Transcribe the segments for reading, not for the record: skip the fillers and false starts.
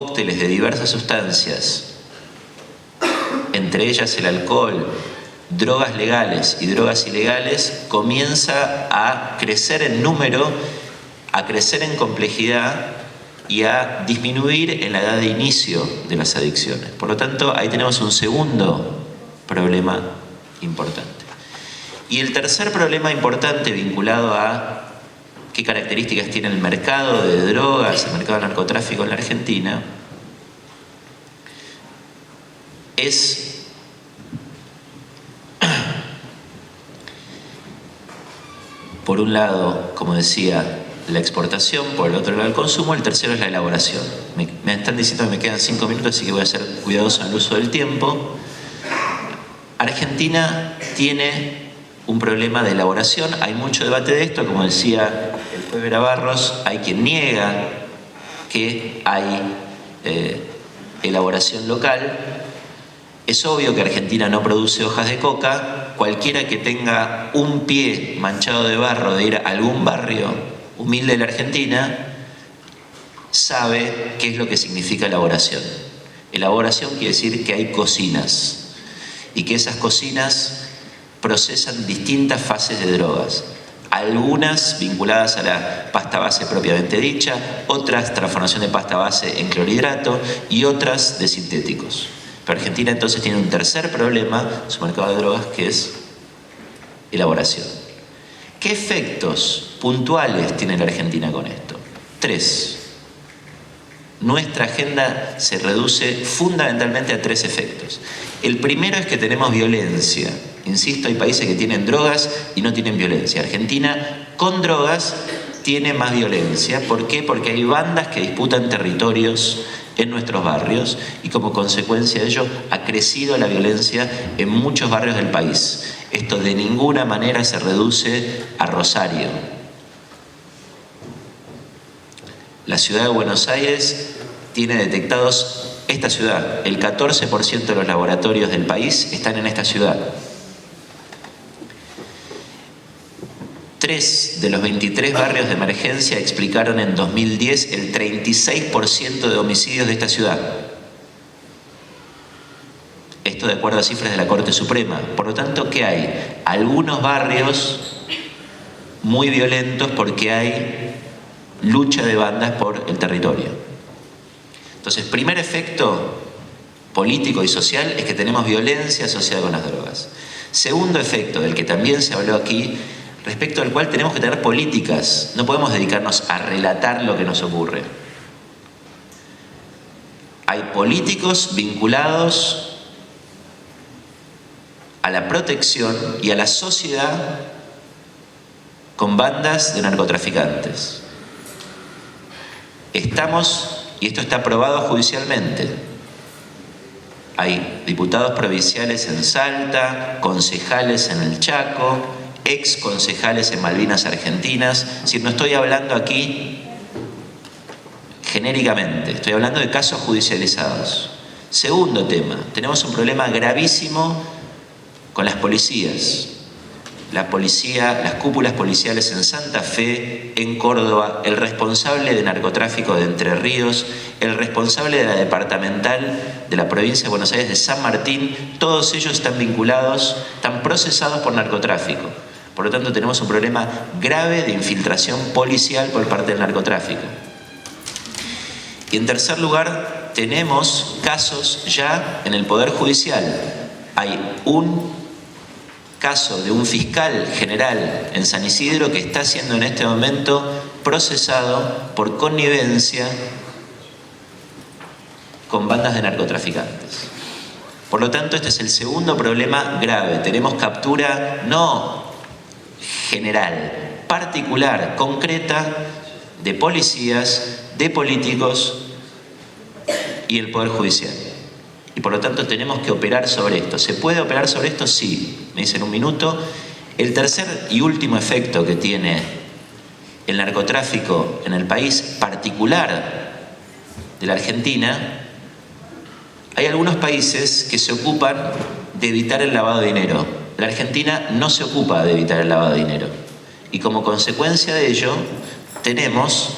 cócteles de diversas sustancias, entre ellas el alcohol, drogas legales y drogas ilegales, comienza a crecer en número, a crecer en complejidad y a disminuir en la edad de inicio de las adicciones. Por lo tanto, ahí tenemos un segundo problema importante. Y el tercer problema importante vinculado a qué características tiene el mercado de drogas, el mercado del narcotráfico en la Argentina, es por un lado, como decía, la exportación, por el otro lado el consumo, el tercero es la elaboración. Me están diciendo que me quedan 5 minutos, así que voy a ser cuidadoso en el uso del tiempo. Argentina tiene un problema de elaboración, hay mucho debate de esto, como decía el juez Vera Barros, hay quien niega que hay elaboración local. Es obvio que Argentina no produce hojas de coca. Cualquiera que tenga un pie manchado de barro de ir a algún barrio humilde de la Argentina sabe qué es lo que significa elaboración. Elaboración quiere decir que hay cocinas y que esas cocinas procesan distintas fases de drogas. Algunas vinculadas a la pasta base propiamente dicha, otras transformación de pasta base en clorhidrato y otras de sintéticos. Pero Argentina entonces tiene un tercer problema, su mercado de drogas, que es elaboración. ¿Qué efectos puntuales tiene la Argentina con esto? 3. Nuestra agenda se reduce fundamentalmente a 3 efectos. El primero es que tenemos violencia. Insisto, hay países que tienen drogas y no tienen violencia. Argentina, con drogas, tiene más violencia. ¿Por qué? Porque hay bandas que disputan territorios en nuestros barrios y como consecuencia de ello ha crecido la violencia en muchos barrios del país. Esto de ninguna manera se reduce a Rosario. La ciudad de Buenos Aires tiene detectados, esta ciudad, el 14% de los laboratorios del país están en esta ciudad. 3 de los 23 barrios de emergencia explicaron en 2010 el 36% de homicidios de esta ciudad. Esto de acuerdo a cifras de la Corte Suprema. Por lo tanto, ¿qué hay? Algunos barrios muy violentos porque hay lucha de bandas por el territorio. Entonces, primer efecto político y social es que tenemos violencia asociada con las drogas. Segundo efecto, del que también se habló aquí, respecto al cual tenemos que tener políticas. No podemos dedicarnos a relatar lo que nos ocurre. Hay políticos vinculados a la protección y a la sociedad con bandas de narcotraficantes. Y esto está aprobado judicialmente. Hay diputados provinciales en Salta, concejales en el Chaco, ex concejales en Malvinas Argentinas. Es decir, no estoy hablando aquí genéricamente, estoy hablando de casos judicializados. Segundo tema, tenemos un problema gravísimo con las policías. La policía, las cúpulas policiales en Santa Fe, en Córdoba, el responsable de narcotráfico de Entre Ríos, el responsable de la departamental de la provincia de Buenos Aires de San Martín, todos ellos están vinculados, están procesados por narcotráfico. Por lo tanto, tenemos un problema grave de infiltración policial por parte del narcotráfico. Y en tercer lugar, tenemos casos ya en el Poder Judicial. Hay un caso de un fiscal general en San Isidro que está siendo en este momento procesado por connivencia con bandas de narcotraficantes. Por lo tanto, este es el segundo problema grave. Tenemos captura no general, particular, concreta, de policías, de políticos y el Poder Judicial. Y por lo tanto tenemos que operar sobre esto. ¿Se puede operar sobre esto? Sí. Me dicen un minuto. El tercer y último efecto que tiene el narcotráfico en el país particular de la Argentina, hay algunos países que se ocupan de evitar el lavado de dinero. La Argentina no se ocupa de evitar el lavado de dinero. Y como consecuencia de ello, tenemos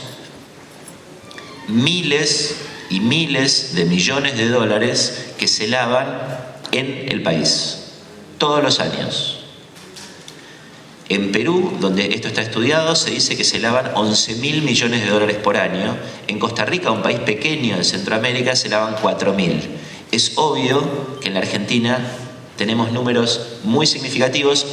miles y miles de millones de dólares que se lavan en el país, todos los años. En Perú, donde esto está estudiado, se dice que se lavan 11.000 millones de dólares por año. En Costa Rica, un país pequeño de Centroamérica, se lavan 4.000. Es obvio que en la Argentina tenemos números muy significativos.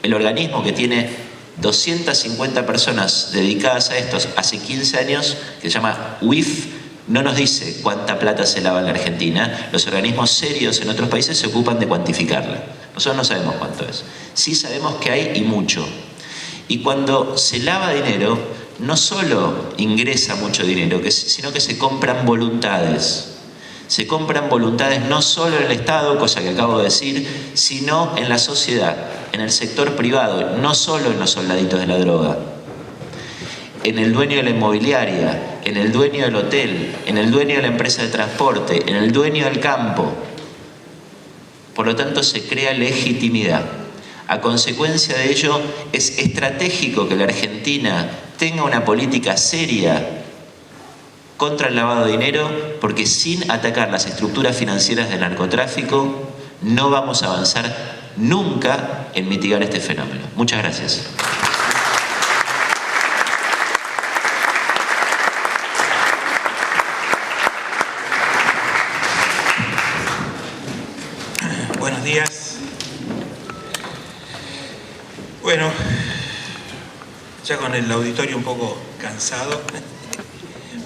El organismo que tiene 250 personas dedicadas a esto hace 15 años, que se llama UIF, no nos dice cuánta plata se lava en la Argentina. Los organismos serios en otros países se ocupan de cuantificarla. Nosotros no sabemos cuánto es. Sí sabemos que hay y mucho. Y cuando se lava dinero, no solo ingresa mucho dinero, sino que se compran voluntades. Se compran voluntades no solo en el Estado, cosa que acabo de decir, sino en la sociedad, en el sector privado, no solo en los soldaditos de la droga. En el dueño de la inmobiliaria, en el dueño del hotel, en el dueño de la empresa de transporte, en el dueño del campo. Por lo tanto, se crea legitimidad. A consecuencia de ello, es estratégico que la Argentina tenga una política seria contra el lavado de dinero, porque sin atacar las estructuras financieras del narcotráfico no vamos a avanzar nunca en mitigar este fenómeno. Muchas gracias. Buenos días. Bueno, ya con el auditorio un poco cansado,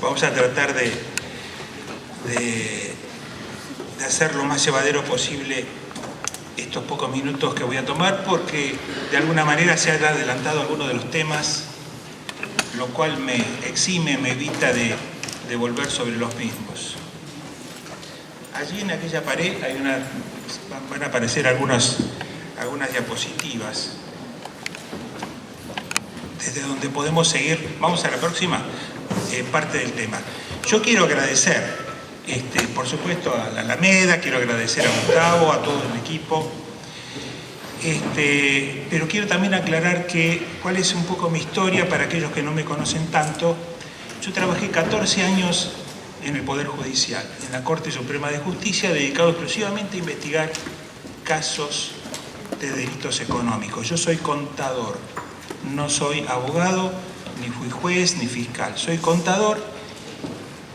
vamos a tratar de hacer lo más llevadero posible estos pocos minutos que voy a tomar, porque de alguna manera se han adelantado algunos de los temas, lo cual me exime, me evita de volver sobre los mismos. Allí en aquella pared van a aparecer algunas diapositivas desde donde podemos seguir. Vamos a la próxima parte del tema. Yo quiero agradecer, por supuesto, a la Alameda, quiero agradecer a Gustavo, a todo el equipo, pero quiero también aclarar cuál es un poco mi historia para aquellos que no me conocen tanto. Yo trabajé 14 años en el Poder Judicial, en la Corte Suprema de Justicia, dedicado exclusivamente a investigar casos de delitos económicos. Yo soy contador, no soy abogado, ni fui juez, ni fiscal. Soy contador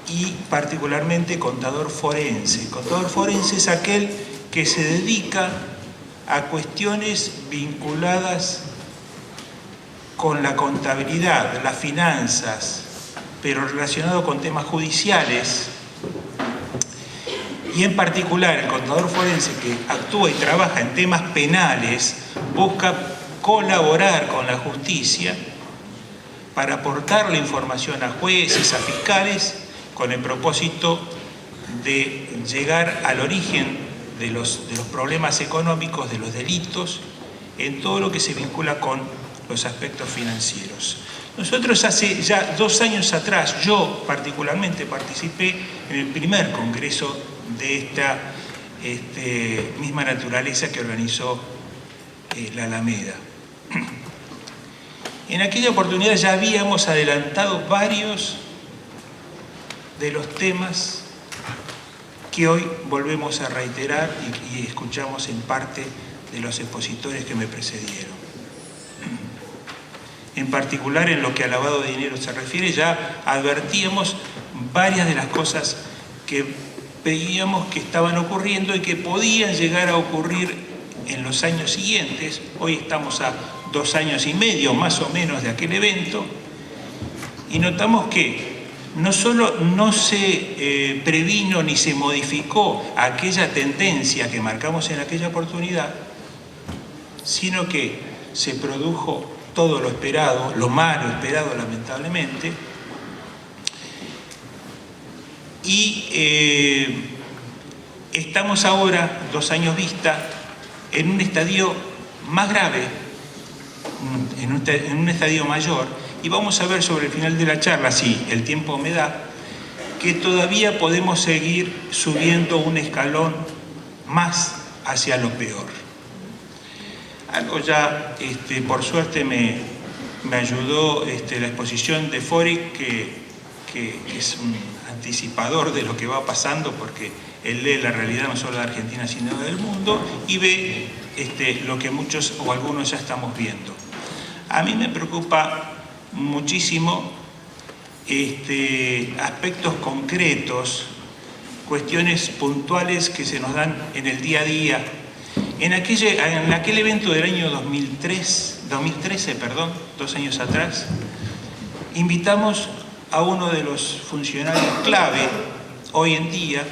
y particularmente contador forense. Contador forense es aquel que se dedica a cuestiones vinculadas con la contabilidad, las finanzas, pero relacionado con temas judiciales, y en particular el contador forense que actúa y trabaja en temas penales busca colaborar con la justicia para aportar la información a jueces, a fiscales, con el propósito de llegar al origen de los problemas económicos, de los delitos, en todo lo que se vincula con los aspectos financieros. Nosotros hace ya 2 años atrás, yo particularmente participé en el primer congreso de esta misma naturaleza que organizó la Alameda. En aquella oportunidad ya habíamos adelantado varios de los temas que hoy volvemos a reiterar y escuchamos en parte de los expositores que me precedieron. En particular, en lo que al lavado de dinero se refiere, ya advertíamos varias de las cosas que veíamos que estaban ocurriendo y que podían llegar a ocurrir en los años siguientes. Hoy estamos a 2 años y medio más o menos de aquel evento, y notamos que no solo no se previno ni se modificó aquella tendencia que marcamos en aquella oportunidad, sino que se produjo todo lo esperado, lo malo esperado lamentablemente, y estamos ahora, 2 años vista, en un estadio más grave, en un estadio mayor, y vamos a ver sobre el final de la charla, si el tiempo me da, que todavía podemos seguir subiendo un escalón más hacia lo peor. Algo ya, por suerte, me ayudó la exposición de Fori, que es un anticipador de lo que va pasando, porque él lee la realidad no solo de Argentina, sino del mundo, y ve lo que muchos o algunos ya estamos viendo. A mí me preocupa muchísimo aspectos concretos, cuestiones puntuales que se nos dan en el día a día. En aquel evento del año 2013, 2 años atrás, invitamos a uno de los funcionarios clave hoy en día,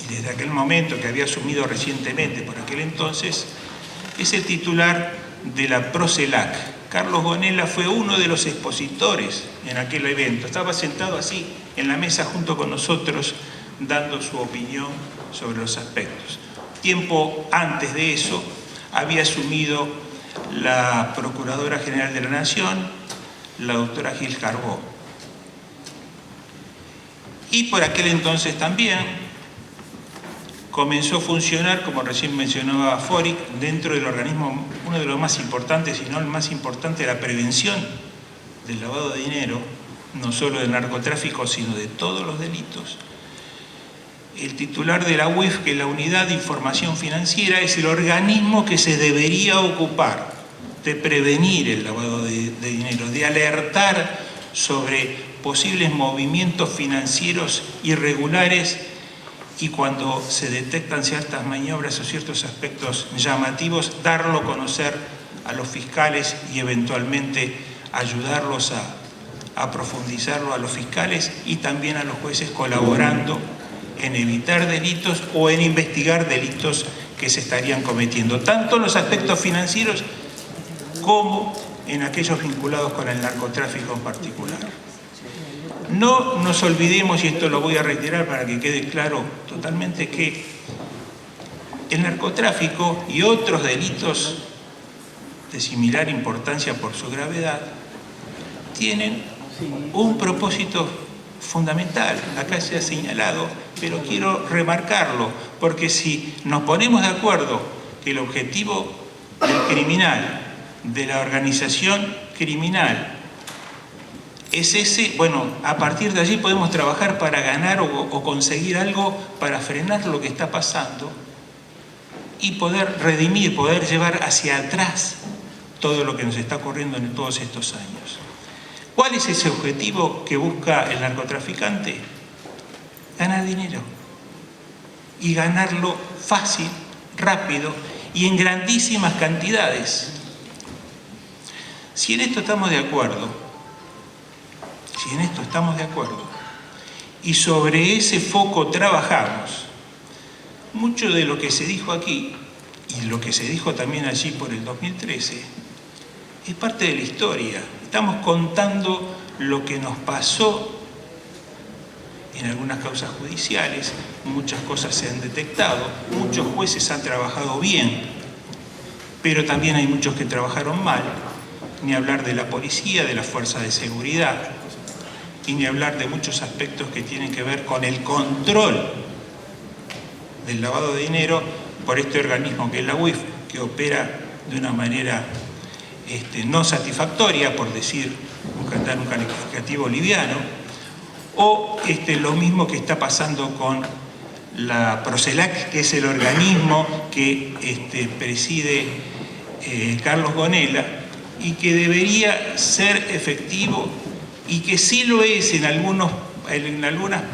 y desde aquel momento, que había asumido recientemente por aquel entonces, es el titular de la PROCELAC. Carlos Gonella fue uno de los expositores en aquel evento. Estaba sentado así en la mesa junto con nosotros, dando su opinión sobre los aspectos. Tiempo antes de eso, había asumido la Procuradora General de la Nación, la doctora Gil Carbó. Y por aquel entonces también comenzó a funcionar, como recién mencionaba Fóric, dentro del organismo, uno de los más importantes, si no el más importante, la prevención del lavado de dinero, no solo del narcotráfico, sino de todos los delitos. El titular de la UIF, que es la Unidad de Información Financiera, es el organismo que se debería ocupar de prevenir el lavado de dinero, de alertar sobre posibles movimientos financieros irregulares, y cuando se detectan ciertas maniobras o ciertos aspectos llamativos, darlo a conocer a los fiscales y eventualmente ayudarlos a profundizarlo a los fiscales y también a los jueces, colaborando en evitar delitos o en investigar delitos que se estarían cometiendo, tanto en los aspectos financieros como en aquellos vinculados con el narcotráfico en particular. No nos olvidemos, y esto lo voy a reiterar para que quede claro totalmente, que el narcotráfico y otros delitos de similar importancia por su gravedad tienen un propósito fundamental. Acá se ha señalado, pero quiero remarcarlo, porque si nos ponemos de acuerdo que el objetivo del criminal, de la organización criminal, es ese, bueno, a partir de allí podemos trabajar para ganar o conseguir algo para frenar lo que está pasando y poder redimir, poder llevar hacia atrás todo lo que nos está ocurriendo en todos estos años. ¿Cuál es ese objetivo que busca el narcotraficante? Ganar dinero. Y ganarlo fácil, rápido y en grandísimas cantidades. Si en esto estamos de acuerdo, y sobre ese foco trabajamos, mucho de lo que se dijo aquí y lo que se dijo también allí por el 2013 es parte de la historia. Estamos contando lo que nos pasó en algunas causas judiciales, muchas cosas se han detectado, muchos jueces han trabajado bien, pero también hay muchos que trabajaron mal, ni hablar de la policía, de las fuerzas de seguridad, y ni hablar de muchos aspectos que tienen que ver con el control del lavado de dinero por este organismo que es la UIF, que opera de una manera no satisfactoria, por decir, dar un calificativo liviano, o lo mismo que está pasando con la PROCELAC, que es el organismo que preside Carlos Gonella, y que debería ser efectivo, y que sí lo es en algunas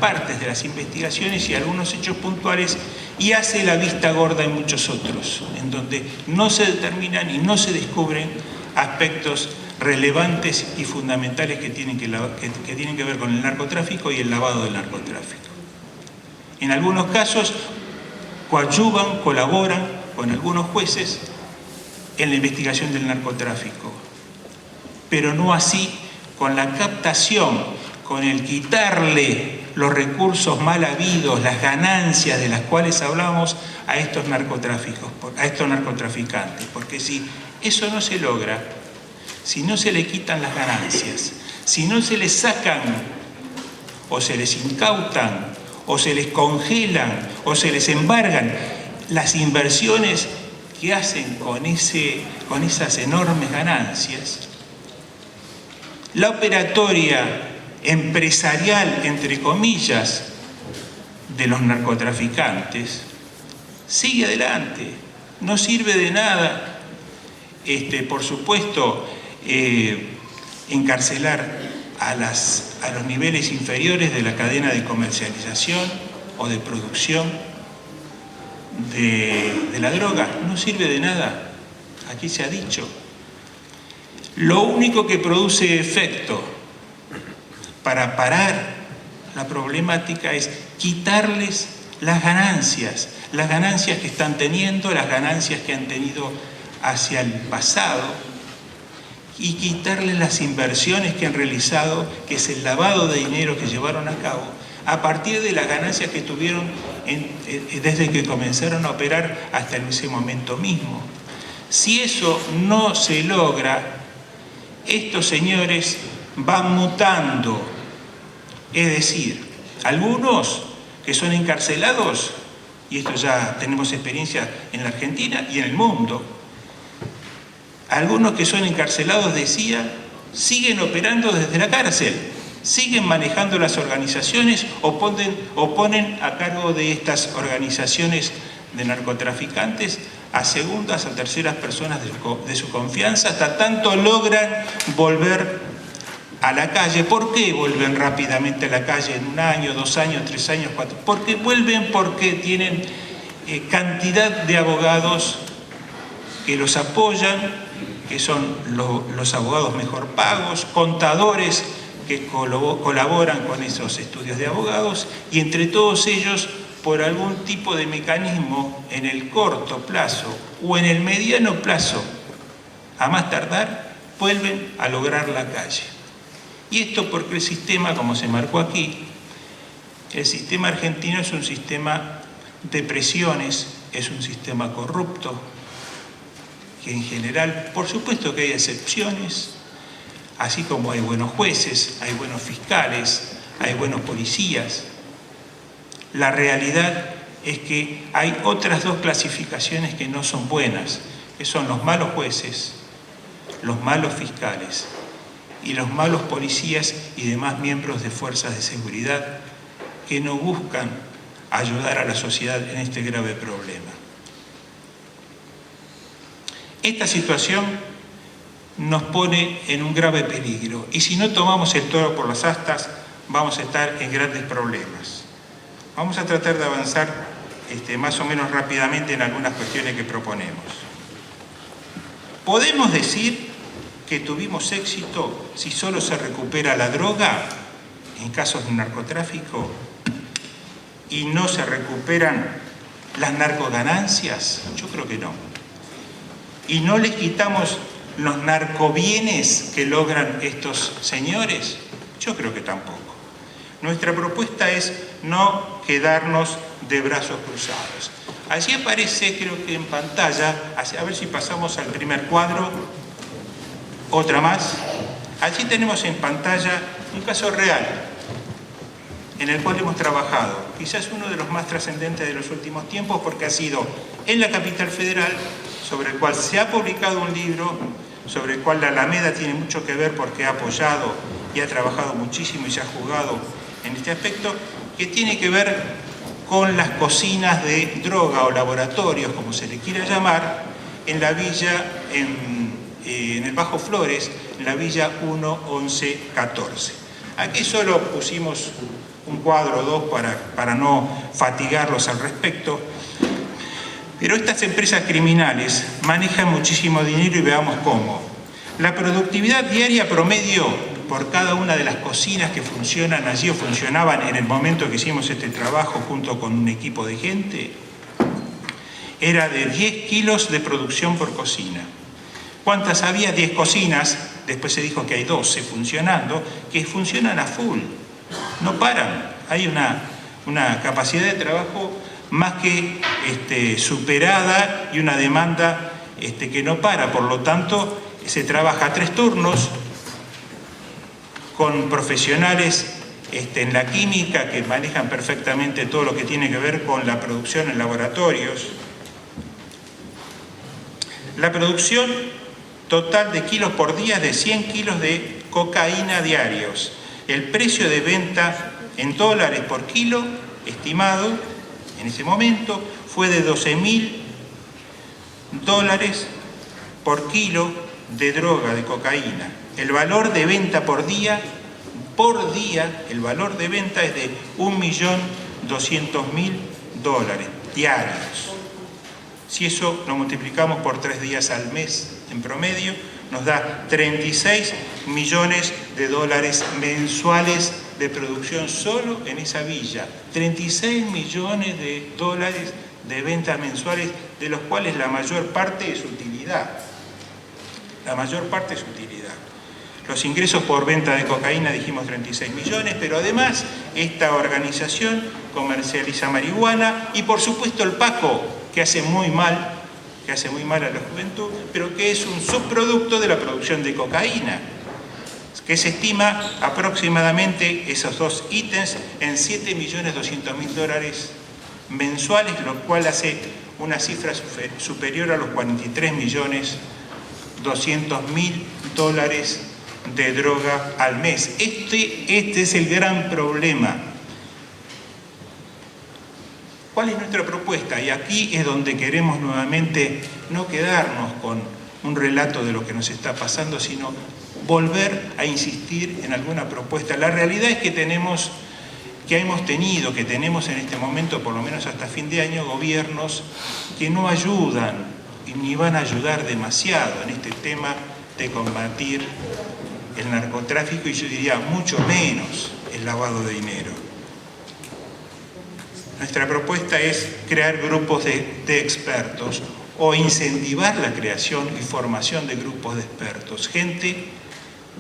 partes de las investigaciones y algunos hechos puntuales, y hace la vista gorda en muchos otros, en donde no se determinan y no se descubren aspectos relevantes y fundamentales que tienen que ver con el narcotráfico y el lavado del narcotráfico. En algunos casos coadyuvan, colaboran con algunos jueces en la investigación del narcotráfico, pero no así con la captación, con el quitarle los recursos mal habidos, las ganancias de las cuales hablamos a estos narcotraficantes. Porque si eso no se logra, si no se le quitan las ganancias, si no se les sacan o se les incautan o se les congelan o se les embargan las inversiones que hacen con esas enormes ganancias, la operatoria empresarial, entre comillas, de los narcotraficantes, sigue adelante. No sirve de nada, por supuesto, encarcelar a los niveles inferiores de la cadena de comercialización o de producción de la droga. No sirve de nada. Aquí se ha dicho. Lo único que produce efecto para parar la problemática es quitarles las ganancias que están teniendo, las ganancias que han tenido hacia el pasado, y quitarles las inversiones que han realizado, que es el lavado de dinero que llevaron a cabo, a partir de las ganancias que tuvieron desde que comenzaron a operar hasta en ese momento mismo. Si eso no se logra, estos señores van mutando. Es decir, algunos que son encarcelados, y esto ya tenemos experiencia en la Argentina y en el mundo, algunos que son encarcelados, decía, siguen operando desde la cárcel, siguen manejando las organizaciones o ponen a cargo de estas organizaciones de narcotraficantes a segundas o terceras personas de su confianza, hasta tanto logran volver a la calle. ¿Por qué vuelven rápidamente a la calle en 1 año, 2 años, 3 años, 4? Porque vuelven porque tienen cantidad de abogados que los apoyan, que son los abogados mejor pagos, contadores que colaboran con esos estudios de abogados, y entre todos ellos, por algún tipo de mecanismo en el corto plazo o en el mediano plazo, a más tardar, vuelven a lograr la calle. Y esto porque el sistema, como se marcó aquí, el sistema argentino es un sistema de presiones, es un sistema corrupto, que en general, por supuesto que hay excepciones, así como hay buenos jueces, hay buenos fiscales, hay buenos policías. La realidad es que hay otras 2 clasificaciones que no son buenas, que son los malos jueces, los malos fiscales y los malos policías y demás miembros de fuerzas de seguridad que no buscan ayudar a la sociedad en este grave problema. Esta situación nos pone en un grave peligro, y si no tomamos el toro por las astas, vamos a estar en grandes problemas. Vamos a tratar de avanzar más o menos rápidamente en algunas cuestiones que proponemos. ¿Podemos decir que tuvimos éxito si solo se recupera la droga en casos de narcotráfico y no se recuperan las narcoganancias? Yo creo que no. ¿Y no les quitamos los narcobienes que logran estos señores? Yo creo que tampoco. Nuestra propuesta es no quedarnos de brazos cruzados. Allí aparece, creo que en pantalla, a ver si pasamos al primer cuadro, otra más. Allí tenemos en pantalla un caso real en el cual hemos trabajado, quizás uno de los más trascendentes de los últimos tiempos, porque ha sido en la capital federal, sobre el cual se ha publicado un libro, sobre el cual la Alameda tiene mucho que ver porque ha apoyado y ha trabajado muchísimo y se ha jugado en este aspecto, que tiene que ver con las cocinas de droga o laboratorios, como se le quiera llamar, en la villa, en el Bajo Flores, en la villa 1-11-14. Aquí solo pusimos un cuadro o 2 para no fatigarlos al respecto. Pero estas empresas criminales manejan muchísimo dinero, y veamos cómo. La productividad diaria promedio por cada una de las cocinas que funcionan allí o funcionaban en el momento que hicimos este trabajo junto con un equipo de gente, era de 10 kilos de producción por cocina. ¿Cuántas había? 10 cocinas, después se dijo que hay 12 funcionando, que funcionan a full, no paran. Hay una capacidad de trabajo más que superada y una demanda que no para. Por lo tanto, se trabaja 3 turnos con profesionales en la química que manejan perfectamente todo lo que tiene que ver con la producción en laboratorios. La producción total de kilos por día es de 100 kilos de cocaína diarios. El precio de venta en dólares por kilo, estimado en ese momento, fue de $12.000 por kilo de droga, de cocaína. El valor de venta por día, el valor de venta es de $1.200.000 diarios. Si eso lo multiplicamos por 3 días al mes en promedio, nos da $36 millones mensuales de producción solo en esa villa. 36 millones de dólares de ventas mensuales, de los cuales la mayor parte es utilidad. La mayor parte es utilidad. Los ingresos por venta de cocaína dijimos 36 millones, pero además esta organización comercializa marihuana y por supuesto el Paco, que hace muy mal a la juventud, pero que es un subproducto de la producción de cocaína, que se estima aproximadamente esos dos ítems en $7.200.000 mensuales, lo cual hace una cifra superior a los $43.200.000 de droga al mes. Este es el gran problema. ¿Cuál es nuestra propuesta? Y aquí es donde queremos nuevamente no quedarnos con un relato de lo que nos está pasando, sino volver a insistir en alguna propuesta. La realidad es que tenemos en este momento, por lo menos hasta fin de año, gobiernos que no ayudan y ni van a ayudar demasiado en este tema de combatir el narcotráfico y yo diría mucho menos el lavado de dinero. Nuestra propuesta es crear grupos de expertos o incentivar la creación y formación de grupos de expertos, gente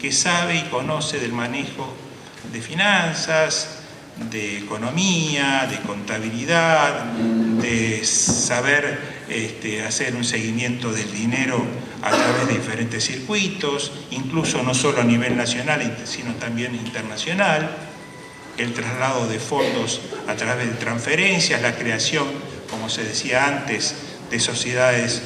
que sabe y conoce del manejo de finanzas, de economía, de contabilidad, de saber hacer un seguimiento del dinero a través de diferentes circuitos, incluso no solo a nivel nacional, sino también internacional, el traslado de fondos a través de transferencias, la creación, como se decía antes, de sociedades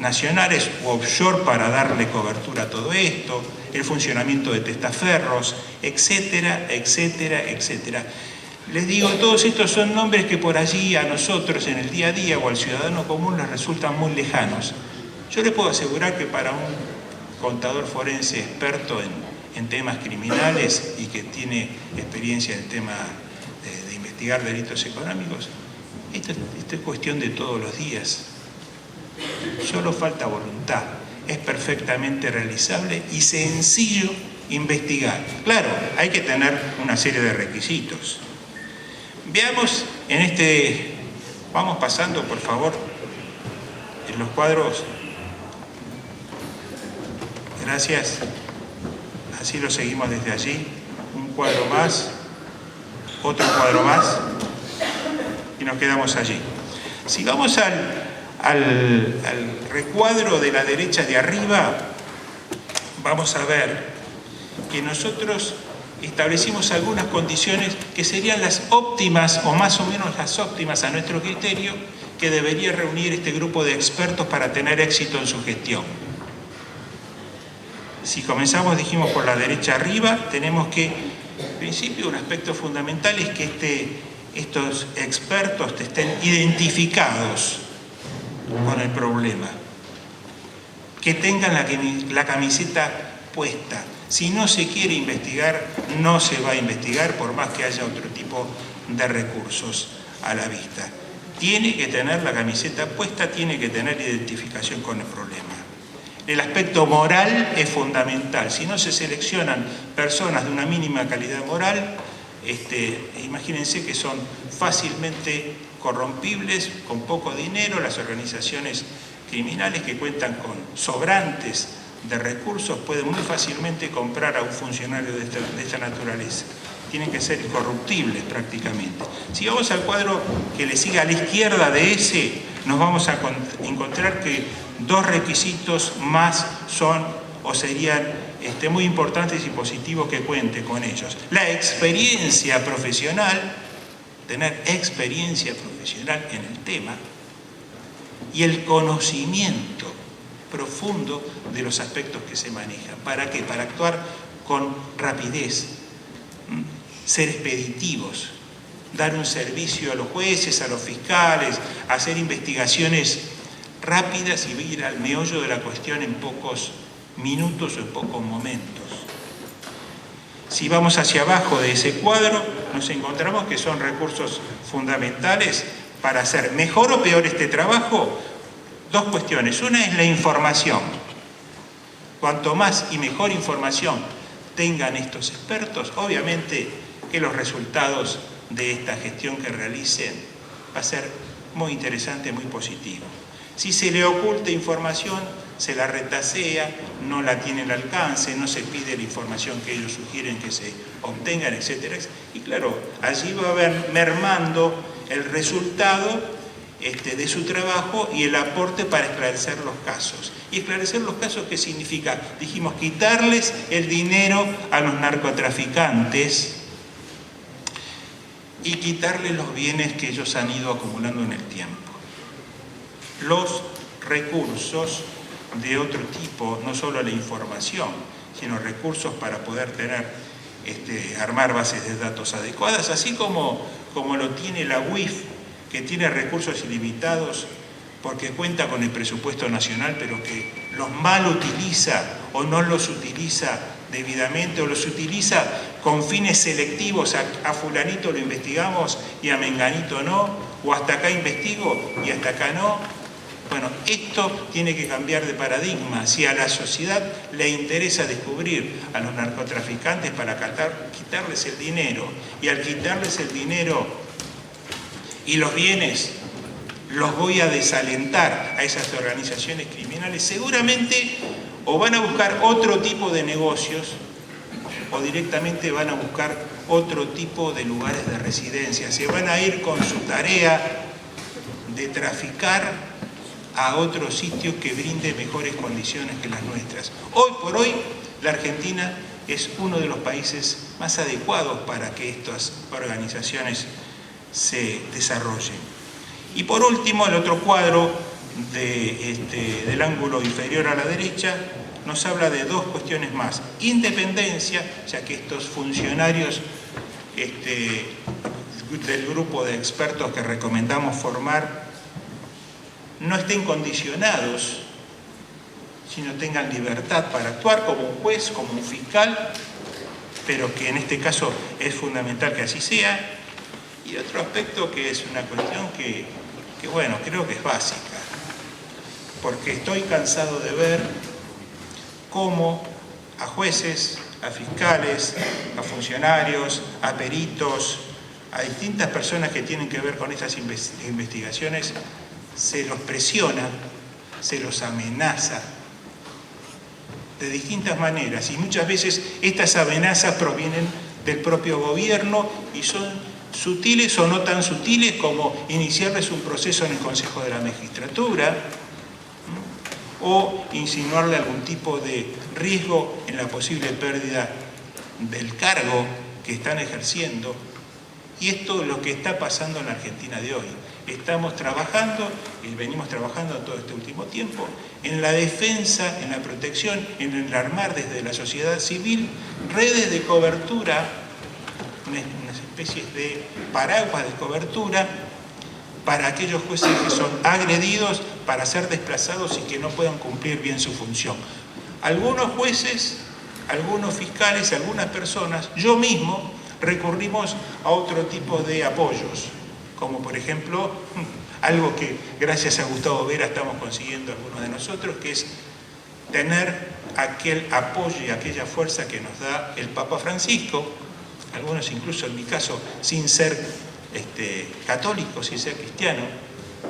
nacionales u offshore para darle cobertura a todo esto, el funcionamiento de testaferros, etcétera, etcétera, etcétera. Les digo, todos estos son nombres que por allí a nosotros en el día a día o al ciudadano común les resultan muy lejanos. Yo les puedo asegurar que para un contador forense experto en temas criminales y que tiene experiencia en el tema de investigar delitos económicos, esto es cuestión de todos los días. Solo falta voluntad. Es perfectamente realizable y sencillo investigar. Claro, hay que tener una serie de requisitos. Veamos vamos pasando por favor en los cuadros. Gracias. Así lo seguimos desde allí. Un cuadro más, otro cuadro más y nos quedamos allí. Si vamos al recuadro de la derecha de arriba, vamos a ver que nosotros establecimos algunas condiciones que serían las óptimas o más o menos las óptimas a nuestro criterio que debería reunir este grupo de expertos para tener éxito en su gestión. Si comenzamos, dijimos, por la derecha arriba, tenemos que, en principio, un aspecto fundamental es que estos expertos estén identificados con el problema, que tengan la camiseta puesta. Si no se quiere investigar, no se va a investigar por más que haya otro tipo de recursos a la vista. Tiene que tener la camiseta puesta, tiene que tener identificación con el problema. El aspecto moral es fundamental. Si no se seleccionan personas de una mínima calidad moral, imagínense que son fácilmente corrompibles, con poco dinero. Las organizaciones criminales que cuentan con sobrantes de recursos pueden muy fácilmente comprar a un funcionario de esta naturaleza. Tienen que ser incorruptibles prácticamente. Si vamos al cuadro que le sigue a la izquierda de ese, nos vamos a encontrar que dos requisitos más son o serían muy importantes y positivos que cuente con ellos. La experiencia profesional, tener experiencia profesional en el tema, y el conocimiento profundo de los aspectos que se manejan. ¿Para qué? Para actuar con rapidez, ser expeditivos, dar un servicio a los jueces, a los fiscales, hacer investigaciones rápidas y ir al meollo de la cuestión en pocos minutos o en pocos momentos. Si vamos hacia abajo de ese cuadro, nos encontramos que son recursos fundamentales para hacer mejor o peor este trabajo. Dos cuestiones. Una es la información. Cuanto más y mejor información tengan estos expertos, obviamente que los resultados de esta gestión que realicen va a ser muy interesante, muy positivo. Si se le oculta información, se la retasea, no la tiene al alcance, no se pide la información que ellos sugieren que se obtengan, etcétera. Y claro, allí va a haber mermando el resultado de su trabajo y el aporte para esclarecer los casos. ¿Y esclarecer los casos qué significa? Dijimos, quitarles el dinero a los narcotraficantes y quitarles los bienes que ellos han ido acumulando en el tiempo. Los recursos de otro tipo, no solo la información, sino recursos para poder tener, armar bases de datos adecuadas, así como lo tiene la UIF, que tiene recursos ilimitados porque cuenta con el presupuesto nacional, pero que los mal utiliza o no los utiliza debidamente o los utiliza con fines selectivos. A fulanito lo investigamos y a menganito no, o hasta acá investigo y hasta acá no. Bueno, esto tiene que cambiar de paradigma. Si a la sociedad le interesa descubrir a los narcotraficantes para quitarles el dinero, y al quitarles el dinero y los bienes, los voy a desalentar a esas organizaciones criminales, seguramente o van a buscar otro tipo de negocios o directamente van a buscar otro tipo de lugares de residencia. Se van a ir con su tarea de traficar a otro sitio que brinde mejores condiciones que las nuestras. Hoy por hoy, la Argentina es uno de los países más adecuados para que estas organizaciones se desarrollen. Y por último, el otro cuadro del ángulo inferior a la derecha nos habla de dos cuestiones más. Independencia, ya que estos funcionarios del grupo de expertos que recomendamos formar no estén condicionados, sino tengan libertad para actuar como un juez, como un fiscal, pero que en este caso es fundamental que así sea. Y otro aspecto que es una cuestión que bueno, creo que es básica, porque estoy cansado de ver cómo a jueces, a fiscales, a funcionarios, a peritos, a distintas personas que tienen que ver con estas investigaciones, se los presiona, se los amenaza de distintas maneras, y muchas veces estas amenazas provienen del propio gobierno y son sutiles o no tan sutiles como iniciarles un proceso en el Consejo de la Magistratura o insinuarle algún tipo de riesgo en la posible pérdida del cargo que están ejerciendo. Y esto es lo que está pasando en la Argentina de hoy. Estamos trabajando, y venimos trabajando todo este último tiempo, en la defensa, en la protección, en el armar desde la sociedad civil redes de cobertura, unas especies de paraguas de cobertura para aquellos jueces que son agredidos, para ser desplazados y que no puedan cumplir bien su función. Algunos jueces, algunos fiscales, algunas personas, yo mismo, recurrimos a otro tipo de apoyos, como por ejemplo, algo que gracias a Gustavo Vera estamos consiguiendo algunos de nosotros, que es tener aquel apoyo y aquella fuerza que nos da el Papa Francisco, algunos incluso en mi caso sin ser católico, sin ser cristiano.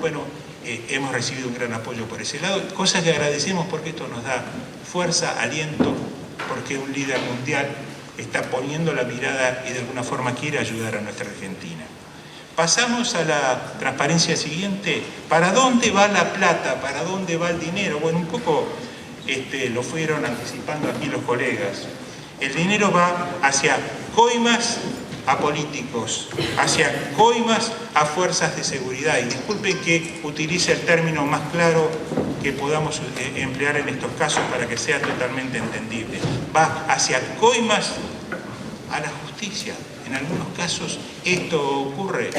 Bueno, hemos recibido un gran apoyo por ese lado, cosas que agradecemos porque esto nos da fuerza, aliento, porque un líder mundial está poniendo la mirada y de alguna forma quiere ayudar a nuestra Argentina. Pasamos a la transparencia siguiente. ¿Para dónde va la plata? ¿Para dónde va el dinero? Bueno, un poco lo fueron anticipando aquí los colegas. El dinero va hacia coimas a políticos, hacia coimas a fuerzas de seguridad. Y disculpen que utilice el término más claro que podamos emplear en estos casos para que sea totalmente entendible. Va hacia coimas a la justicia, en algunos casos esto ocurre